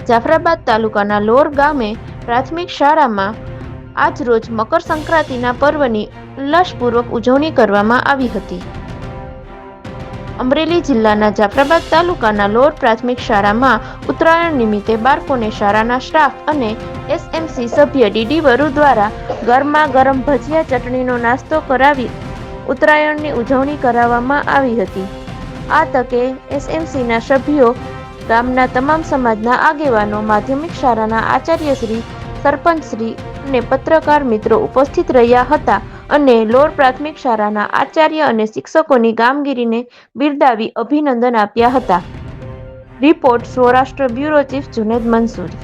જાફરાબાદ તાલુકાના લોર ગામે પ્રાથમિક શાળામાં આજરોજ મકર સંક્રાંતિના પર્વની ઉલ્લાસપૂર્વક ઉજવણી કરવામાં આવી હતી. અમરેલી જિલ્લાના જાફરાબાદ તાલુકાના લોર પ્રાથમિક શાળામાં ઉત્તરાયણ નિમિત્તે બાળકોને શાળાના સ્ટાફ અને એસએમસી સભ્ય ડીડી વરુ દ્વારા ગરમા ગરમ ભજીયા ચટણીનો નાસ્તો કરાવી ઉત્તરાયણની ઉજવણી કરાવવામાં આવી હતી. આ તકે એસએમસીના સભ્યો, ગામના તમામ સમાજના આગેવાનો, માધ્યમિક શાળાના આચાર્યશ્રી, સરપંચશ્રી અને પત્રકાર મિત્રો ઉપસ્થિત રહ્યા હતા અને લોર પ્રાથમિક શાળાના આચાર્ય અને શિક્ષકોની કામગીરીને બિરદાવી અભિનંદન આપ્યા હતા. Report Saurashtra bureau chief Juned Mansuri.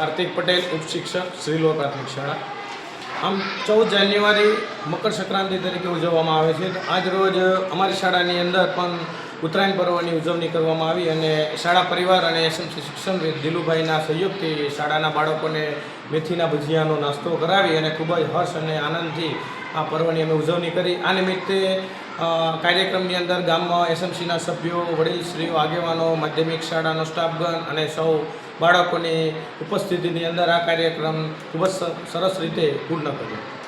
Kartik Patel, ઉપશિક્ષક, શ્રીલોર પ્રાથમિક શાળા. આમ 14 જાન્યુઆરી મકર સંક્રાંતિ તરીકે ઉજવવામાં આવે છે. આજ રોજ અમારી શાળાની અંદર પણ ઉત્તરાયણ પર્વની ઉજવણી કરવામાં આવી અને શાળા પરિવાર અને એસએમસી શિક્ષણવિદ દિલુભાઈના સહયોગથી શાળાના બાળકોને મેથીના ભજીયાનો નાસ્તો કરાવી અને ખૂબ જ હર્ષ અને આનંદથી આ પર્વની અમે ઉજવણી કરી. આ નિમિત્તે કાર્યક્રમની અંદર ગામમાં એસએમસીના સભ્યો, વડીલશ્રીઓ, આગેવાનો, માધ્યમિક શાળાનો સ્ટાફગણ અને સૌ બાળકોની ઉપસ્થિતિની અંદર આ કાર્યક્રમ ખૂબ જ સરસ રીતે પૂર્ણ કર્યો.